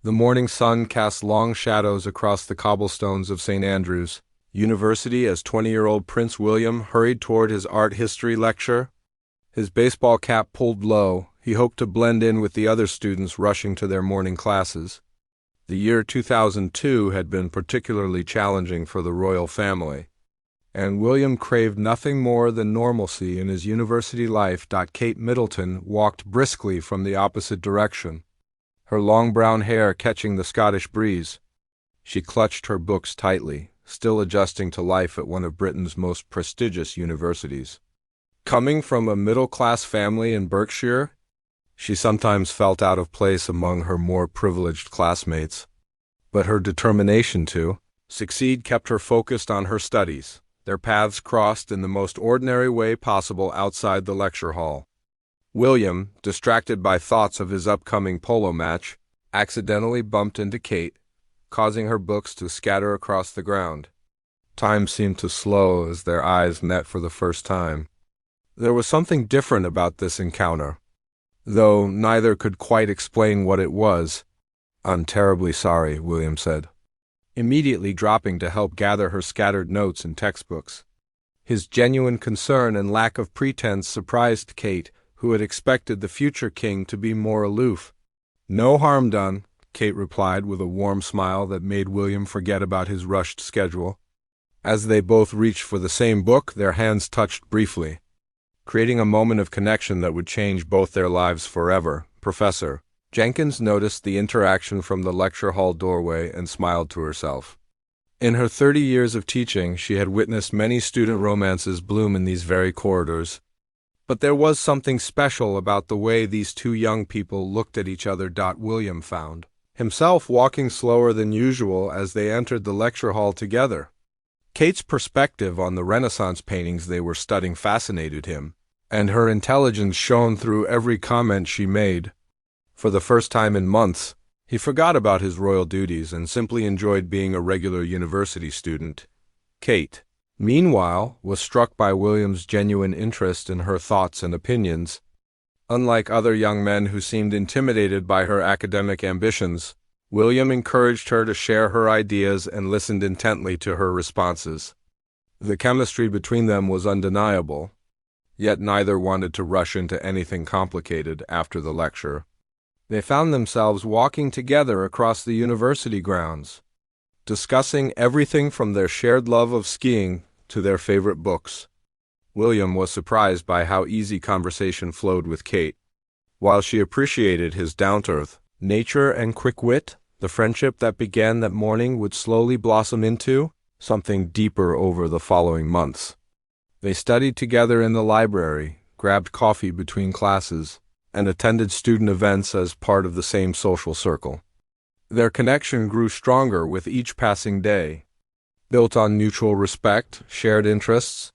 The morning sun cast long shadows across the cobblestones of St. Andrews University as 20-year-old Prince William hurried toward his art history lecture. His baseball cap pulled low, he hoped to blend in with the other students rushing to their morning classes. The year 2002 had been particularly challenging for the royal family, and William craved nothing more than normalcy in his university life. Kate Middleton walked briskly from the opposite direction, her long brown hair catching the Scottish breeze. She clutched her books tightly, still adjusting to life at one of Britain's most prestigious universities. Coming from a middle-class family in Berkshire, she sometimes felt out of place among her more privileged classmates. But her determination to succeed kept her focused on her studies. Their paths crossed in the most ordinary way possible outside the lecture hall. William, distracted by thoughts of his upcoming polo match, accidentally bumped into Kate, causing her books to scatter across the ground. Time seemed to slow as their eyes met for the first time. There was something different about this encounter, though neither could quite explain what it was. "I'm terribly sorry," William said, immediately dropping to help gather her scattered notes and textbooks. His genuine concern and lack of pretense surprised Kate, who had expected the future king to be more aloof. "No harm done," Kate replied with a warm smile that made William forget about his rushed schedule. As they both reached for the same book, their hands touched briefly, creating a moment of connection that would change both their lives forever. Professor Jenkins noticed the interaction from the lecture hall doorway and smiled to herself. In her 30 years of teaching, she had witnessed many student romances bloom in these very corridors. But there was something special about the way these two young people looked at each other. William found himself walking slower than usual as they entered the lecture hall together. Kate's perspective on the Renaissance paintings they were studying fascinated him, and her intelligence shone through every comment she made. For the first time in months, he forgot about his royal duties and simply enjoyed being a regular university student. Kate, meanwhile, was struck by William's genuine interest in her thoughts and opinions. Unlike other young men who seemed intimidated by her academic ambitions, William encouraged her to share her ideas and listened intently to her responses. The chemistry between them was undeniable, yet neither wanted to rush into anything complicated after the lecture. They found themselves walking together across the university grounds, discussing everything from their shared love of skiing to their favorite books. William was surprised by how easy conversation flowed with Kate. While she appreciated his down-to-earth nature and quick wit, the friendship that began that morning would slowly blossom into something deeper over the following months. They studied together in the library, grabbed coffee between classes, and attended student events as part of the same social circle. Their connection grew stronger with each passing day, built on mutual respect, shared interests,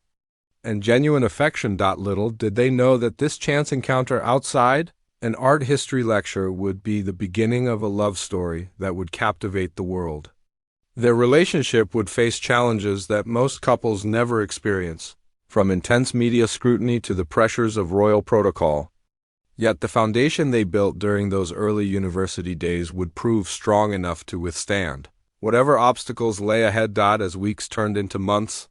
and genuine affection. Little did they know that this chance encounter outside an art history lecture would be the beginning of a love story that would captivate the world. Their relationship would face challenges that most couples never experience, from intense media scrutiny to the pressures of royal protocol. Yet the foundation they built during those early university days would prove strong enough to withstand whatever obstacles lay ahead. As weeks turned into months,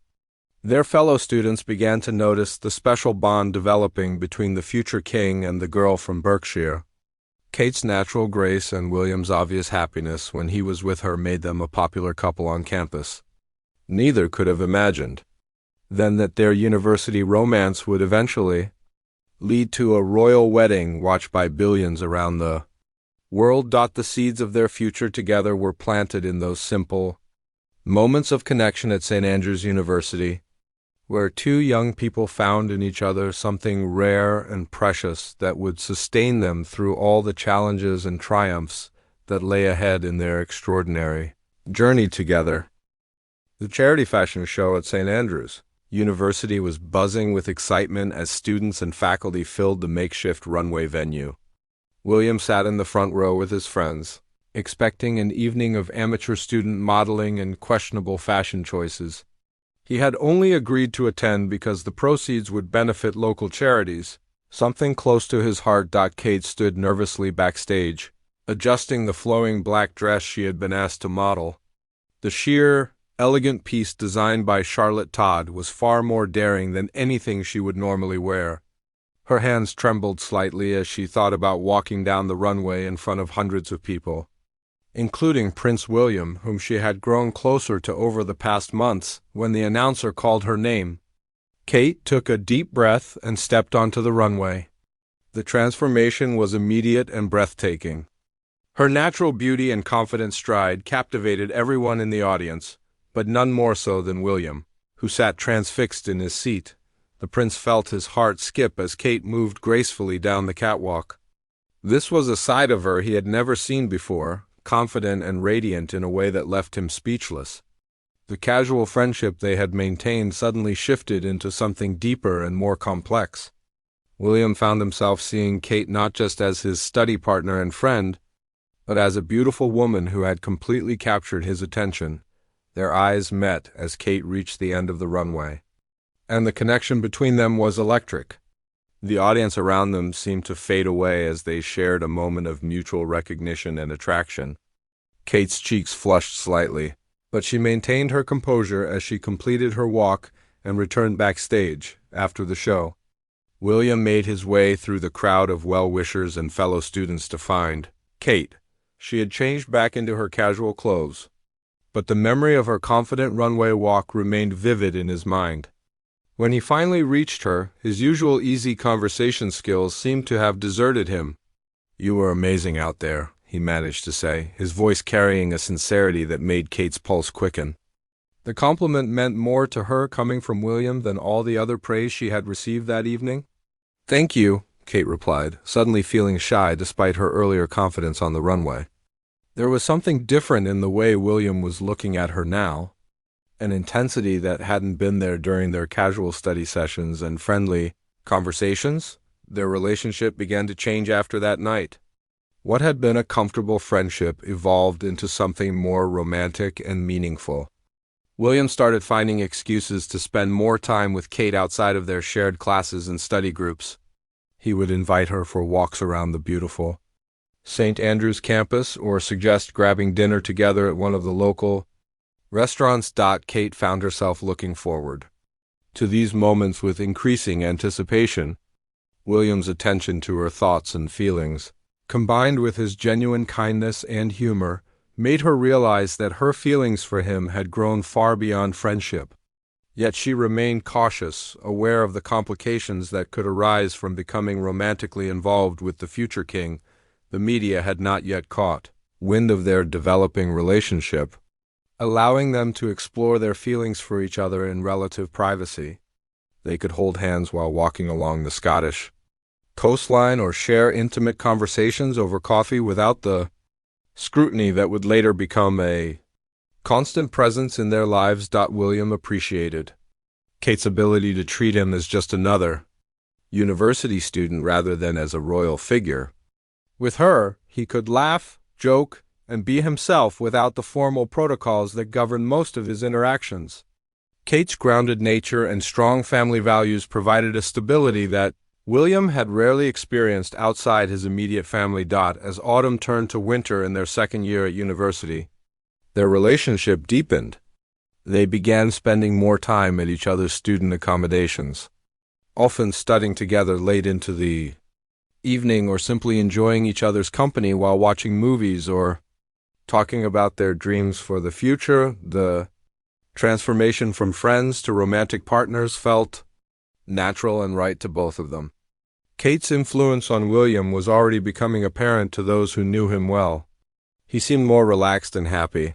their fellow students began to notice the special bond developing between the future king and the girl from Berkshire. Kate's natural grace and William's obvious happiness when he was with her made them a popular couple on campus. Neither could have imagined then that their university romance would eventually lead to a royal wedding watched by billions around the world. The seeds of their future together were planted in those simple moments of connection at St. Andrews University, where two young people found in each other something rare and precious that would sustain them through all the challenges and triumphs that lay ahead in their extraordinary journey together. The charity fashion show at St. Andrews University was buzzing with excitement as students and faculty filled the makeshift runway venue. William sat in the front row with his friends, expecting an evening of amateur student modeling and questionable fashion choices. He had only agreed to attend because the proceeds would benefit local charities, something close to his heart. Kate stood nervously backstage, adjusting the flowing black dress she had been asked to model. The sheer, elegant piece designed by Charlotte Todd was far more daring than anything she would normally wear. Her hands trembled slightly as she thought about walking down the runway in front of hundreds of people, including Prince William, whom she had grown closer to over the past months when the announcer called her name. Kate took a deep breath and stepped onto the runway. The transformation was immediate and breathtaking. Her natural beauty and confident stride captivated everyone in the audience, but none more so than William, who sat transfixed in his seat. The prince felt his heart skip as Kate moved gracefully down the catwalk. This was a side of her he had never seen before, confident and radiant in a way that left him speechless. The casual friendship they had maintained suddenly shifted into something deeper and more complex. William found himself seeing Kate not just as his study partner and friend, but as a beautiful woman who had completely captured his attention. Their eyes met as Kate reached the end of the runway, and the connection between them was electric. The audience around them seemed to fade away as they shared a moment of mutual recognition and attraction. Kate's cheeks flushed slightly, but she maintained her composure as she completed her walk and returned backstage after the show. William made his way through the crowd of well-wishers and fellow students to find Kate. She had changed back into her casual clothes, but the memory of her confident runway walk remained vivid in his mind. When he finally reached her, his usual easy conversation skills seemed to have deserted him. "You were amazing out there," he managed to say, his voice carrying a sincerity that made Kate's pulse quicken. The compliment meant more to her coming from William than all the other praise she had received that evening. "Thank you," Kate replied, suddenly feeling shy despite her earlier confidence on the runway. There was something different in the way William was looking at her now, an intensity that hadn't been there during their casual study sessions and friendly conversations. Their relationship began to change after that night. What had been a comfortable friendship evolved into something more romantic and meaningful. William started finding excuses to spend more time with Kate outside of their shared classes and study groups. He would invite her for walks around the beautiful St. Andrew's campus or suggest grabbing dinner together at one of the local restaurants. Kate found herself looking forward to these moments with increasing anticipation. William's attention to her thoughts and feelings, combined with his genuine kindness and humor, made her realize that her feelings for him had grown far beyond friendship. Yet she remained cautious, aware of the complications that could arise from becoming romantically involved with the future king. The media had not yet caught wind of their developing relationship, allowing them to explore their feelings for each other in relative privacy. They could hold hands while walking along the Scottish coastline or share intimate conversations over coffee without the scrutiny that would later become a constant presence in their lives. William appreciated Kate's ability to treat him as just another university student rather than as a royal figure. With her, he could laugh, joke, and be himself without the formal protocols that governed most of his interactions. Kate's grounded nature and strong family values provided a stability that William had rarely experienced outside his immediate family. As autumn turned to winter in their second year at university, their relationship deepened. They began spending more time at each other's student accommodations, often studying together late into the evening or simply enjoying each other's company while watching movies or talking about their dreams for the future. The transformation from friends to romantic partners felt natural and right to both of them. Kate's influence on William was already becoming apparent to those who knew him well. He seemed more relaxed and happy,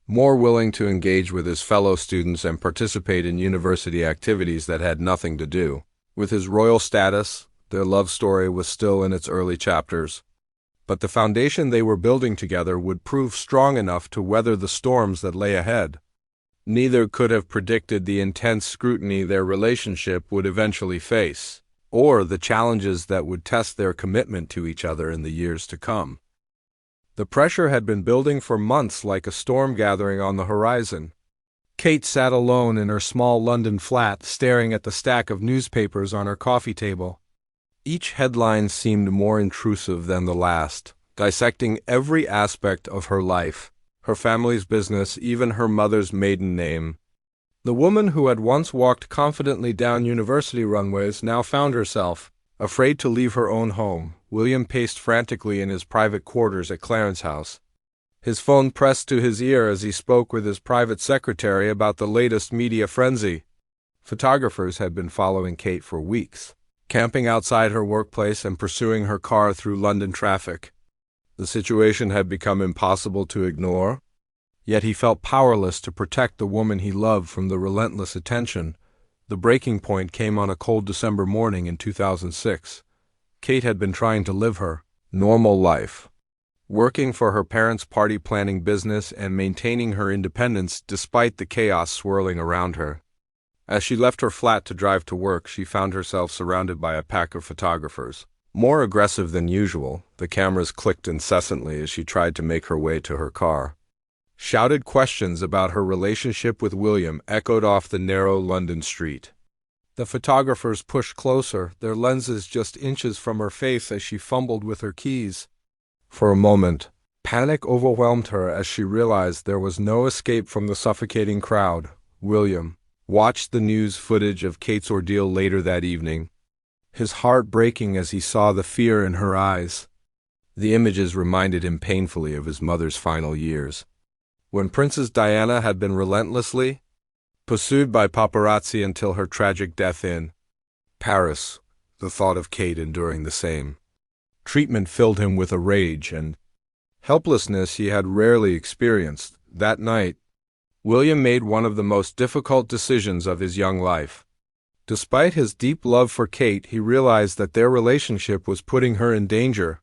more willing to engage with his fellow students and participate in university activities that had nothing to do with his royal status. Their love story was still in its early chapters, but the foundation they were building together would prove strong enough to weather the storms that lay ahead. Neither could have predicted the intense scrutiny their relationship would eventually face, or the challenges that would test their commitment to each other in the years to come. The pressure had been building for months, like a storm gathering on the horizon. Kate sat alone in her small London flat, staring at the stack of newspapers on her coffee table. Each headline seemed more intrusive than the last, dissecting every aspect of her life, her family's business, even her mother's maiden name. The woman who had once walked confidently down university runways now found herself afraid to leave her own home. William paced frantically in his private quarters at Clarence House, his phone pressed to his ear as he spoke with his private secretary about the latest media frenzy. Photographers had been following Kate for weeks, camping outside her workplace and pursuing her car through London traffic. The situation had become impossible to ignore, yet he felt powerless to protect the woman he loved from the relentless attention. The breaking point came on a cold December morning in 2006. Kate had been trying to live her normal life, working for her parents' party planning business and maintaining her independence despite the chaos swirling around her. As she left her flat to drive to work, she found herself surrounded by a pack of photographers. More aggressive than usual, the cameras clicked incessantly as she tried to make her way to her car. Shouted questions about her relationship with William echoed off the narrow London street. The photographers pushed closer, their lenses just inches from her face as she fumbled with her keys. For a moment, panic overwhelmed her as she realized there was no escape from the suffocating crowd. William watched the news footage of Kate's ordeal later that evening, his heart breaking as he saw the fear in her eyes. The images reminded him painfully of his mother's final years, when Princess Diana had been relentlessly pursued by paparazzi until her tragic death in Paris. The thought of Kate enduring the same treatment filled him with a rage and helplessness he had rarely experienced. That night, William made one of the most difficult decisions of his young life. Despite his deep love for Kate, he realized that their relationship was putting her in danger.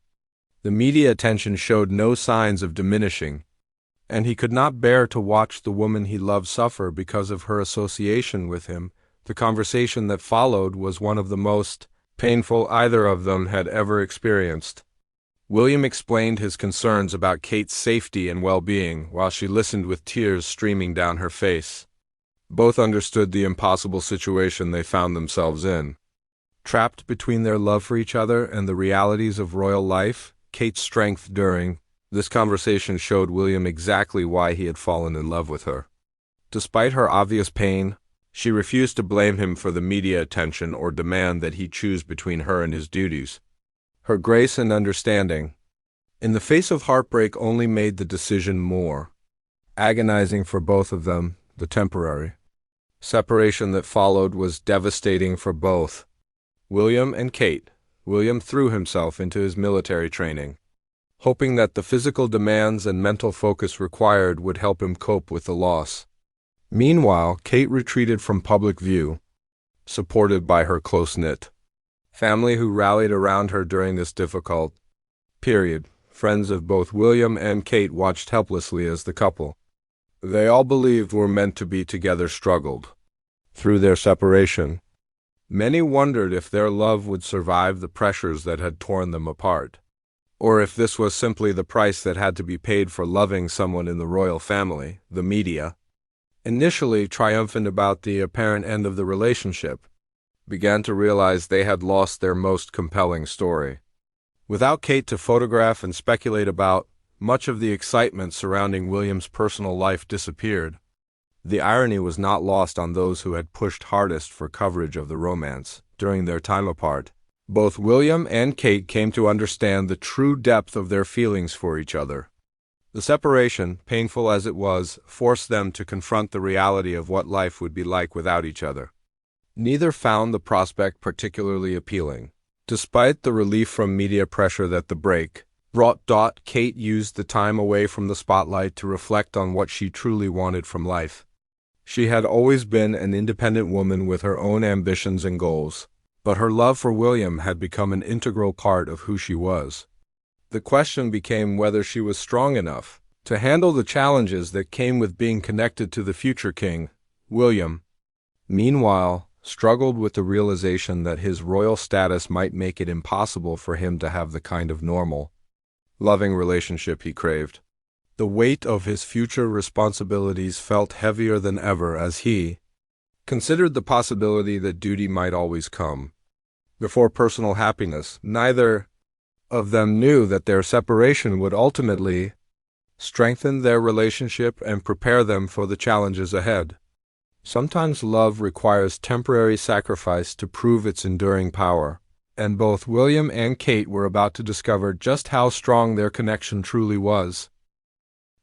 The media attention showed no signs of diminishing, and he could not bear to watch the woman he loved suffer because of her association with him. The conversation that followed was one of the most painful either of them had ever experienced. William explained his concerns about Kate's safety and well-being while she listened with tears streaming down her face. Both understood the impossible situation they found themselves in. Trapped between their love for each other and the realities of royal life, Kate's strength during this conversation showed William exactly why he had fallen in love with her. Despite her obvious pain, she refused to blame him for the media attention or demand that he choose between her and his duties. Her grace and understanding, in the face of heartbreak, only made the decision more agonizing for both of them. The temporary separation that followed was devastating for both William and Kate. William threw himself into his military training, hoping that the physical demands and mental focus required would help him cope with the loss. Meanwhile, Kate retreated from public view, supported by her close-knit family who rallied around her during this difficult period. Friends of both William and Kate watched helplessly as the couple they all believed were meant to be together struggled through their separation. Many wondered if their love would survive the pressures that had torn them apart, or if this was simply the price that had to be paid for loving someone in the royal family. The media, initially triumphant about the apparent end of the relationship, began to realize they had lost their most compelling story. Without Kate to photograph and speculate about, much of the excitement surrounding William's personal life disappeared. The irony was not lost on those who had pushed hardest for coverage of the romance. During their time apart, both William and Kate came to understand the true depth of their feelings for each other. The separation, painful as it was, forced them to confront the reality of what life would be like without each other. Neither found the prospect particularly appealing. Despite the relief from media pressure that the break brought, Kate used the time away from the spotlight to reflect on what she truly wanted from life. She had always been an independent woman with her own ambitions and goals, but her love for William had become an integral part of who she was. The question became whether she was strong enough to handle the challenges that came with being connected to the future king. William, meanwhile, struggled with the realization that his royal status might make it impossible for him to have the kind of normal, loving relationship he craved. The weight of his future responsibilities felt heavier than ever as he considered the possibility that duty might always come before personal happiness. Neither of them knew that their separation would ultimately strengthen their relationship and prepare them for the challenges ahead. Sometimes love requires temporary sacrifice to prove its enduring power, and both William and Kate were about to discover just how strong their connection truly was.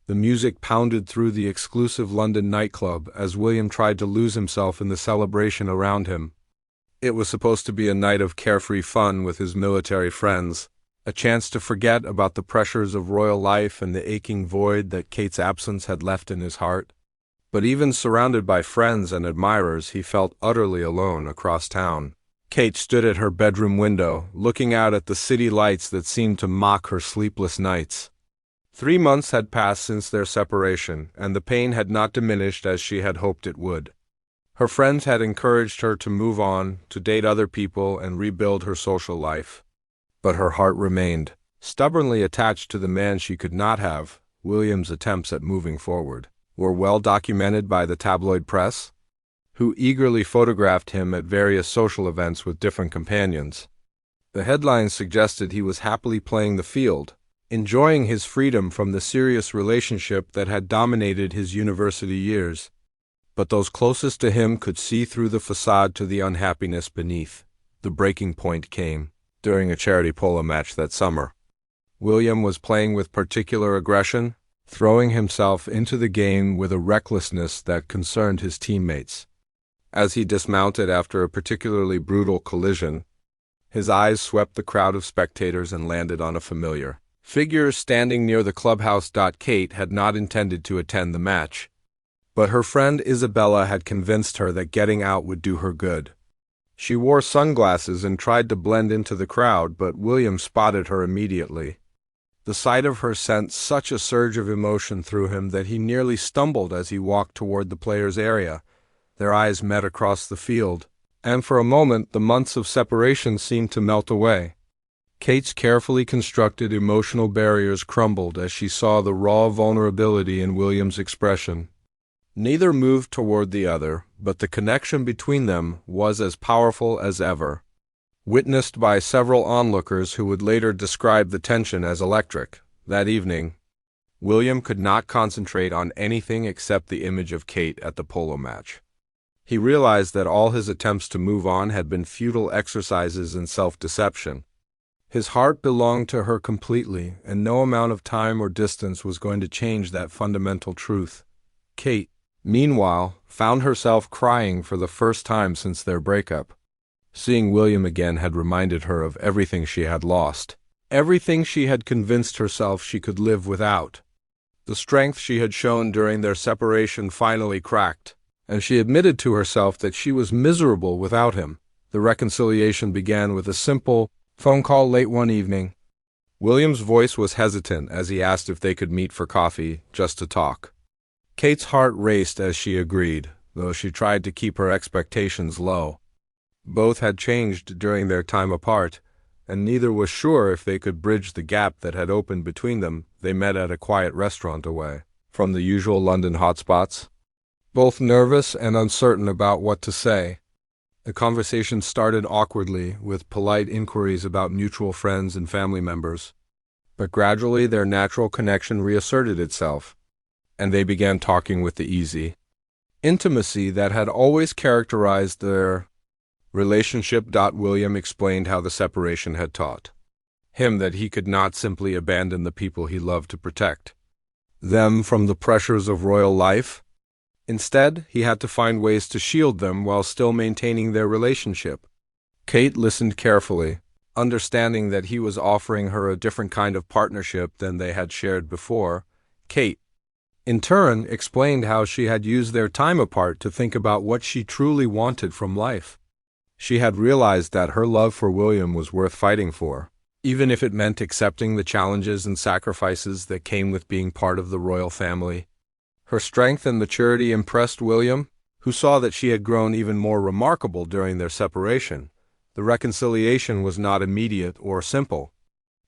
The music pounded through the exclusive London nightclub as William tried to lose himself in the celebration around him. It was supposed to be a night of carefree fun with his military friends, a chance to forget about the pressures of royal life and the aching void that Kate's absence had left in his heart. But even surrounded by friends and admirers, he felt utterly alone across town. Kate stood at her bedroom window, looking out at the city lights that seemed to mock her sleepless nights. 3 months had passed since their separation, and the pain had not diminished as she had hoped it would. Her friends had encouraged her to move on, to date other people, and rebuild her social life. But her heart remained stubbornly attached to the man she could not have. William's attempts at moving forward were well documented by the tabloid press, who eagerly photographed him at various social events with different companions. The headlines suggested he was happily playing the field, enjoying his freedom from the serious relationship that had dominated his university years. But those closest to him could see through the facade to the unhappiness beneath. The breaking point came during a charity polo match that summer. William was playing with particular aggression, throwing himself into the game with a recklessness that concerned his teammates. As he dismounted after a particularly brutal collision, his eyes swept the crowd of spectators and landed on a familiar figure standing near the clubhouse. Kate had not intended to attend the match, but her friend Isabella had convinced her that getting out would do her good. She wore sunglasses and tried to blend into the crowd, but William spotted her immediately. The sight of her sent such a surge of emotion through him that he nearly stumbled as he walked toward the players' area. Their eyes met across the field, and for a moment the months of separation seemed to melt away. Kate's carefully constructed emotional barriers crumbled as she saw the raw vulnerability in William's expression. Neither moved toward the other, but the connection between them was as powerful as ever, witnessed by several onlookers who would later describe the tension as electric. That evening, William could not concentrate on anything except the image of Kate at the polo match. He realized that all his attempts to move on had been futile exercises in self-deception. His heart belonged to her completely, and no amount of time or distance was going to change that fundamental truth. Kate, meanwhile, found herself crying for the first time since their breakup. Seeing William again had reminded her of everything she had lost, everything she had convinced herself she could live without. The strength she had shown during their separation finally cracked, and she admitted to herself that she was miserable without him. The reconciliation began with a simple phone call late one evening. William's voice was hesitant as he asked if they could meet for coffee, just to talk. Kate's heart raced as she agreed, though she tried to keep her expectations low. Both had changed during their time apart, and neither was sure if they could bridge the gap that had opened between them. They met at a quiet restaurant away from the usual London hotspots, both nervous and uncertain about what to say. The conversation started awkwardly, with polite inquiries about mutual friends and family members. But gradually their natural connection reasserted itself, and they began talking with the easy intimacy that had always characterized their relationship. William explained how the separation had taught him that he could not simply abandon the people he loved to protect them from the pressures of royal life. Instead, he had to find ways to shield them while still maintaining their relationship. Kate listened carefully, understanding that he was offering her a different kind of partnership than they had shared before. Kate, in turn, explained how she had used their time apart to think about what she truly wanted from life. She had realized that her love for William was worth fighting for, even if it meant accepting the challenges and sacrifices that came with being part of the royal family. Her strength and maturity impressed William, who saw that she had grown even more remarkable during their separation. The reconciliation was not immediate or simple.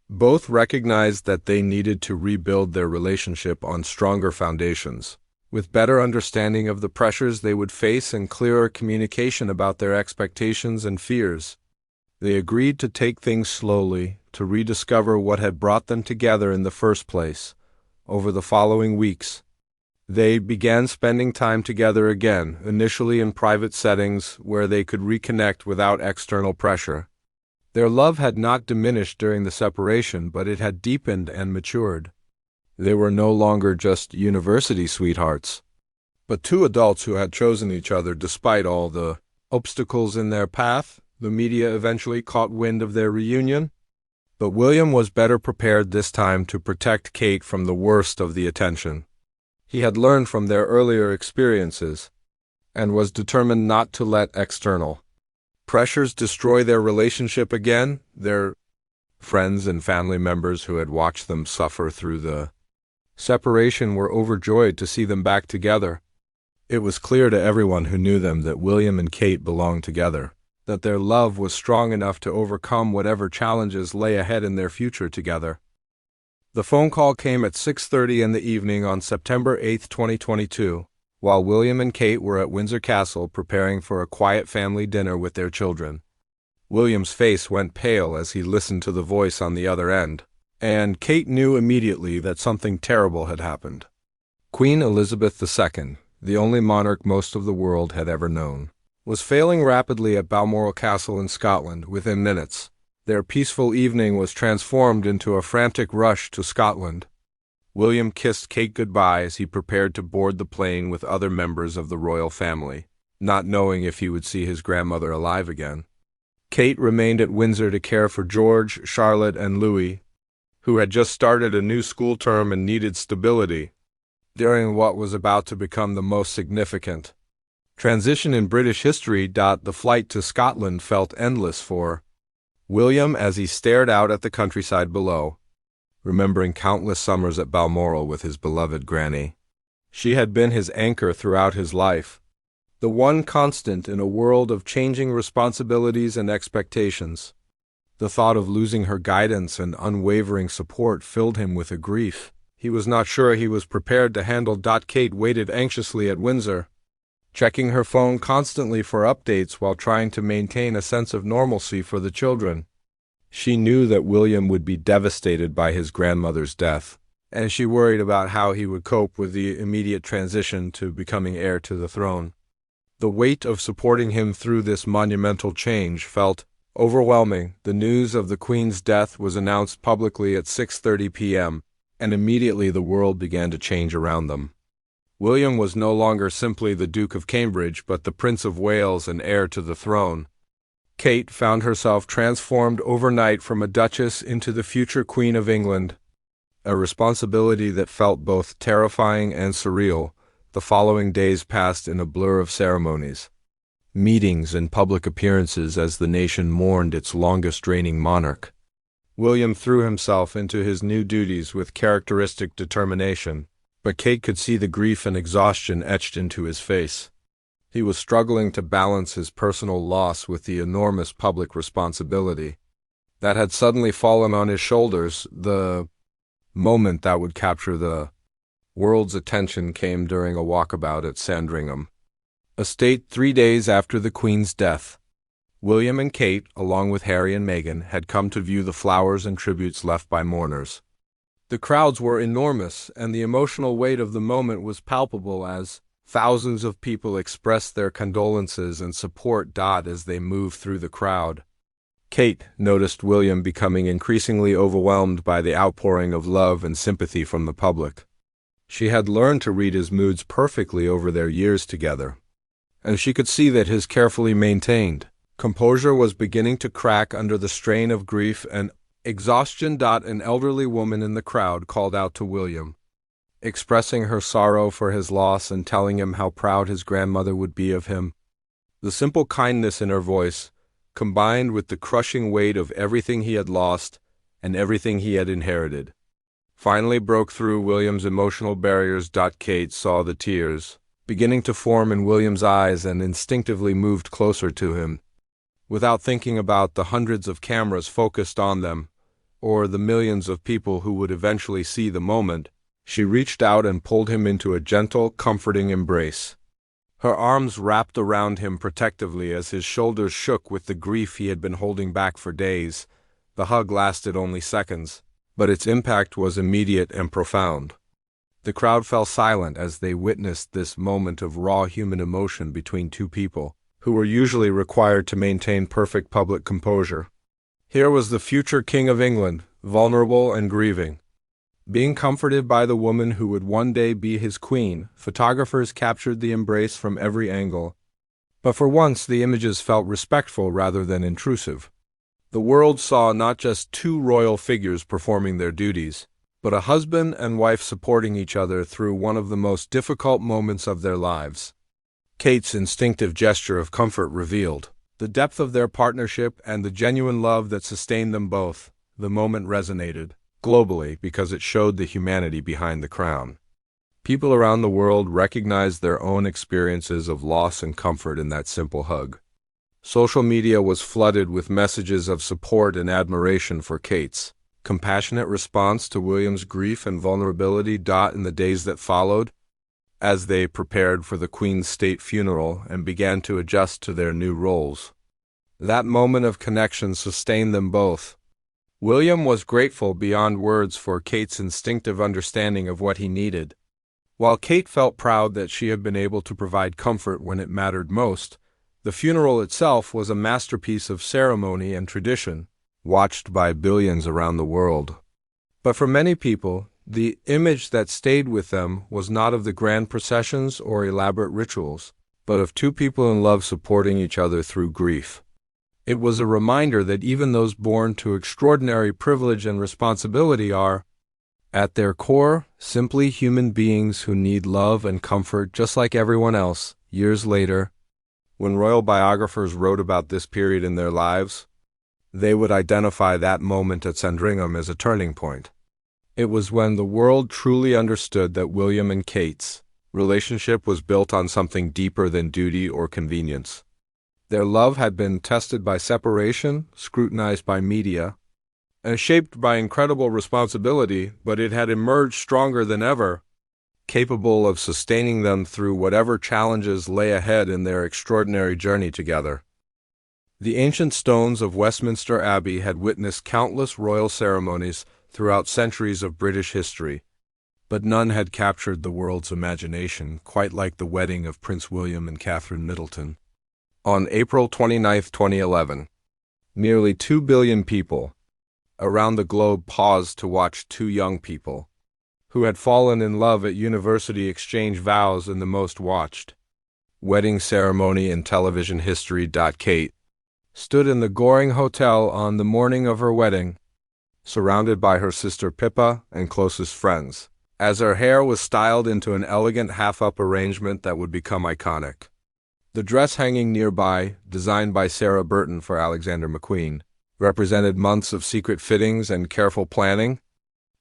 Both recognized that they needed to rebuild their relationship on stronger foundations, with better understanding of the pressures they would face and clearer communication about their expectations and fears. They agreed to take things slowly, to rediscover what had brought them together in the first place. Over the following weeks, they began spending time together again, initially in private settings where they could reconnect without external pressure. Their love had not diminished during the separation, but it had deepened and matured. They were no longer just university sweethearts, but two adults who had chosen each other despite all the obstacles in their path. The media eventually caught wind of their reunion, but William was better prepared this time to protect Kate from the worst of the attention. He had learned from their earlier experiences, and was determined not to let external pressures destroy their relationship again. Their friends and family members who had watched them suffer through the separation were overjoyed to see them back together. It was clear to everyone who knew them that William and Kate belonged together, that their love was strong enough to overcome whatever challenges lay ahead in their future together. The phone call came at 6:30 in the evening on September 8, 2022, while William and Kate were at Windsor Castle preparing for a quiet family dinner with their children. William's face went pale as he listened to the voice on the other end, and Kate knew immediately that something terrible had happened. Queen Elizabeth II, the only monarch most of the world had ever known, was failing rapidly at Balmoral Castle in Scotland within minutes. Their peaceful evening was transformed into a frantic rush to Scotland. William kissed Kate goodbye as he prepared to board the plane with other members of the royal family, not knowing if he would see his grandmother alive again. Kate remained at Windsor to care for George, Charlotte, and Louis, who had just started a new school term and needed stability during what was about to become the most significant transition in British history. The flight to Scotland felt endless for William as he stared out at the countryside below, remembering countless summers at Balmoral with his beloved Granny. She had been his anchor throughout his life, the one constant in a world of changing responsibilities and expectations. The thought of losing her guidance and unwavering support filled him with a grief he was not sure he was prepared to handle. Kate waited anxiously at Windsor, checking her phone constantly for updates while trying to maintain a sense of normalcy for the children. She knew that William would be devastated by his grandmother's death, and she worried about how he would cope with the immediate transition to becoming heir to the throne. The weight of supporting him through this monumental change felt overwhelming. The news of the Queen's death was announced publicly at 6:30 p.m., and immediately the world began to change around them. William was no longer simply the Duke of Cambridge, but the Prince of Wales and heir to the throne. Kate found herself transformed overnight from a duchess into the future Queen of England, a responsibility that felt both terrifying and surreal. The following days passed in a blur of ceremonies, meetings, and public appearances as the nation mourned its longest-reigning monarch. William threw himself into his new duties with characteristic determination, but Kate could see the grief and exhaustion etched into his face. He was struggling to balance his personal loss with the enormous public responsibility that had suddenly fallen on his shoulders. The moment that would capture the world's attention came during a walkabout at Sandringham Estate 3 days after the Queen's death. William and Kate, along with Harry and Meghan, had come to view the flowers and tributes left by mourners. The crowds were enormous, and the emotional weight of the moment was palpable as thousands of people expressed their condolences and support. As they moved through the crowd, Kate noticed William becoming increasingly overwhelmed by the outpouring of love and sympathy from the public. She had learned to read his moods perfectly over their years together, and she could see that his carefully maintained composure was beginning to crack under the strain of grief and exhaustion. An elderly woman in the crowd called out to William, expressing her sorrow for his loss and telling him how proud his grandmother would be of him. The simple kindness in her voice, combined with the crushing weight of everything he had lost and everything he had inherited, finally broke through William's emotional barriers. Kate saw the tears beginning to form in William's eyes and instinctively moved closer to him. Without thinking about the hundreds of cameras focused on them, or the millions of people who would eventually see the moment, she reached out and pulled him into a gentle, comforting embrace. Her arms wrapped around him protectively as his shoulders shook with the grief he had been holding back for days. The hug lasted only seconds, but its impact was immediate and profound. The crowd fell silent as they witnessed this moment of raw human emotion between two people who were usually required to maintain perfect public composure. Here was the future King of England, vulnerable and grieving. Being comforted by the woman who would one day be his queen, photographers captured the embrace from every angle. But for once, the images felt respectful rather than intrusive. The world saw not just two royal figures performing their duties, but a husband and wife supporting each other through one of the most difficult moments of their lives. Kate's instinctive gesture of comfort revealed the depth of their partnership and the genuine love that sustained them both. The moment resonated globally because it showed the humanity behind the crown. People around the world recognized their own experiences of loss and comfort in that simple hug. Social media was flooded with messages of support and admiration for Kate's compassionate response to William's grief and vulnerability. In the days that followed, as they prepared for the Queen's state funeral and began to adjust to their new roles, that moment of connection sustained them both. William was grateful beyond words for Kate's instinctive understanding of what he needed. While Kate felt proud that she had been able to provide comfort when it mattered most, the funeral itself was a masterpiece of ceremony and tradition, watched by billions around the world. But for many people, the image that stayed with them was not of the grand processions or elaborate rituals, but of two people in love supporting each other through grief. It was a reminder that even those born to extraordinary privilege and responsibility are, at their core, simply human beings who need love and comfort just like everyone else. Years later, when royal biographers wrote about this period in their lives, they would identify that moment at Sandringham as a turning point. It was when the world truly understood that William and Kate's relationship was built on something deeper than duty or convenience. Their love had been tested by separation, scrutinized by media, and shaped by incredible responsibility, but it had emerged stronger than ever, capable of sustaining them through whatever challenges lay ahead in their extraordinary journey together. The ancient stones of Westminster Abbey had witnessed countless royal ceremonies throughout centuries of British history, but none had captured the world's imagination quite like the wedding of Prince William and Catherine Middleton. On April 29, 2011, nearly 2 billion people around the globe paused to watch two young people who had fallen in love at university exchange vows in the most watched wedding ceremony in television history. Kate stood in the Goring Hotel on the morning of her wedding, surrounded by her sister Pippa and closest friends, as her hair was styled into an elegant half-up arrangement that would become iconic. The dress hanging nearby, designed by Sarah Burton for Alexander McQueen, represented months of secret fittings and careful planning,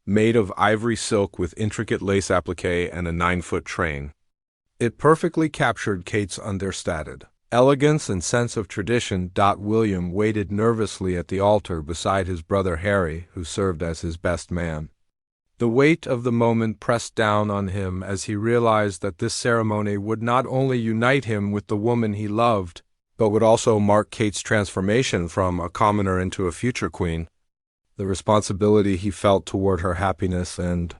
made of ivory silk with intricate lace applique and a 9-foot train. It perfectly captured Kate's understated elegance and sense of tradition. William waited nervously at the altar beside his brother Harry, who served as his best man. The weight of the moment pressed down on him as he realized that this ceremony would not only unite him with the woman he loved, but would also mark Kate's transformation from a commoner into a future queen. The responsibility he felt toward her happiness and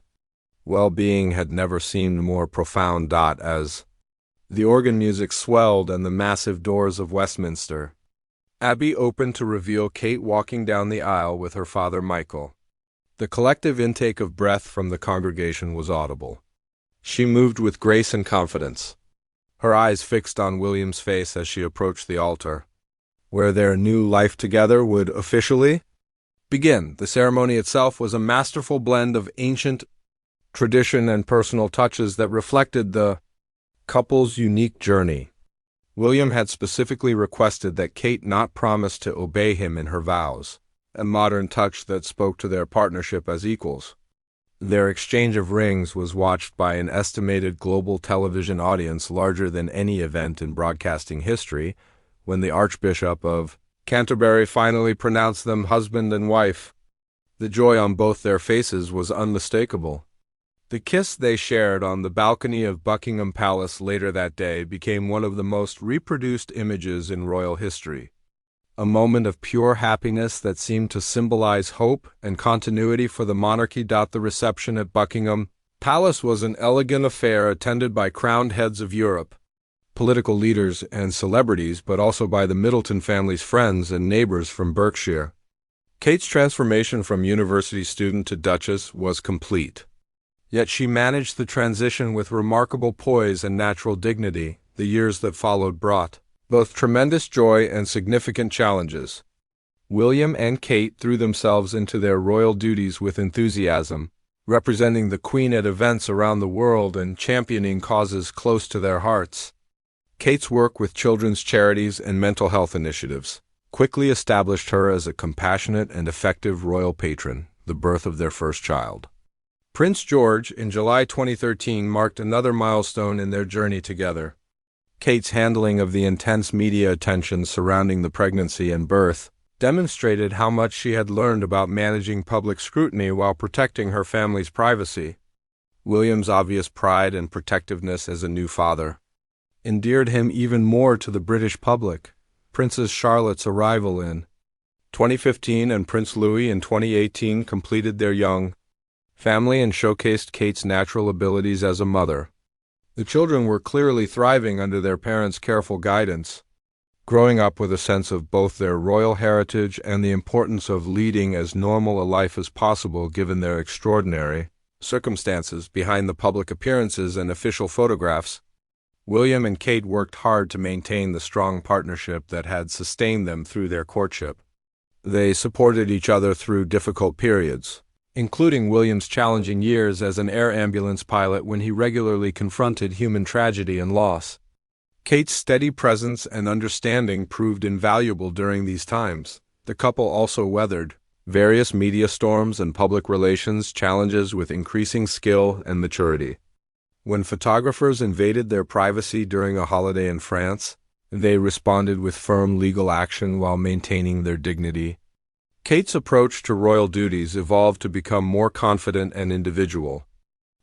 well-being had never seemed more profound. As the organ music swelled and the massive doors of Westminster Abbey opened to reveal Kate walking down the aisle with her father Michael. The collective intake of breath from the congregation was audible. She moved with grace and confidence, her eyes fixed on William's face as she approached the altar, where their new life together would officially begin. The ceremony itself was a masterful blend of ancient tradition and personal touches that reflected the couple's unique journey. William had specifically requested that Kate not promise to obey him in her vows, a modern touch that spoke to their partnership as equals. Their exchange of rings was watched by an estimated global television audience larger than any event in broadcasting history, when the Archbishop of Canterbury finally pronounced them husband and wife. The joy on both their faces was unmistakable. The kiss they shared on the balcony of Buckingham Palace later that day became one of the most reproduced images in royal history. A moment of pure happiness that seemed to symbolize hope and continuity for the monarchy. The reception at Buckingham Palace was an elegant affair attended by crowned heads of Europe, political leaders and celebrities, but also by the Middleton family's friends and neighbors from Berkshire. Kate's transformation from university student to duchess was complete. Yet she managed the transition with remarkable poise and natural dignity. The years that followed brought both tremendous joy and significant challenges. William and Kate threw themselves into their royal duties with enthusiasm, representing the Queen at events around the world and championing causes close to their hearts. Kate's work with children's charities and mental health initiatives quickly established her as a compassionate and effective royal patron, the birth of their first child. Prince George, in July 2013, marked another milestone in their journey together. Kate's handling of the intense media attention surrounding the pregnancy and birth demonstrated how much she had learned about managing public scrutiny while protecting her family's privacy. William's obvious pride and protectiveness as a new father endeared him even more to the British public. Princess Charlotte's arrival in 2015 and Prince Louis in 2018 completed their young family and showcased Kate's natural abilities as a mother. The children were clearly thriving under their parents' careful guidance, growing up with a sense of both their royal heritage and the importance of leading as normal a life as possible given their extraordinary circumstances behind the public appearances and official photographs. William and Kate worked hard to maintain the strong partnership that had sustained them through their courtship. They supported each other through difficult periods, including William's challenging years as an air ambulance pilot when he regularly confronted human tragedy and loss. Kate's steady presence and understanding proved invaluable during these times. The couple also weathered various media storms and public relations challenges with increasing skill and maturity. When photographers invaded their privacy during a holiday in France, they responded with firm legal action while maintaining their dignity. Kate's approach to royal duties evolved to become more confident and individual,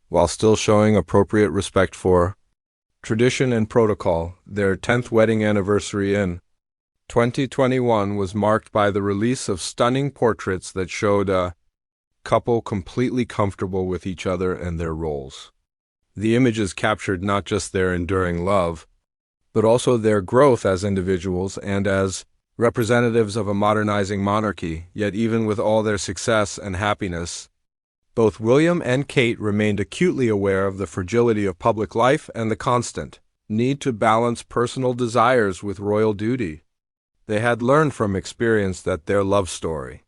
while still showing appropriate respect for tradition and protocol. Their 10th wedding anniversary in 2021 was marked by the release of stunning portraits that showed a couple completely comfortable with each other and their roles. The images captured not just their enduring love, but also their growth as individuals and as representatives of a modernizing monarchy. Yet even with all their success and happiness, both William and Kate remained acutely aware of the fragility of public life and the constant need to balance personal desires with royal duty. They had learned from experience that their love story,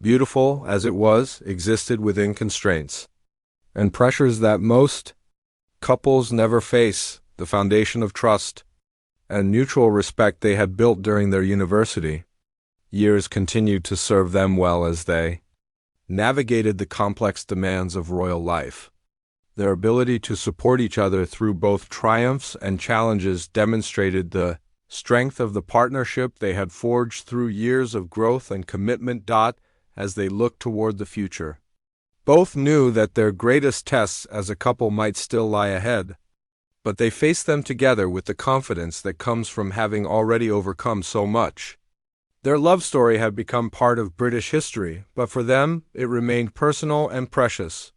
beautiful as it was, existed within constraints and pressures that most couples never face. The foundation of trust and mutual respect they had built during their university years continued to serve them well as they navigated the complex demands of royal life. Their ability to support each other through both triumphs and challenges demonstrated the strength of the partnership they had forged through years of growth and commitment. As they looked toward the future, both knew that their greatest tests as a couple might still lie ahead, but they faced them together with the confidence that comes from having already overcome so much. Their love story had become part of British history, but for them, it remained personal and precious.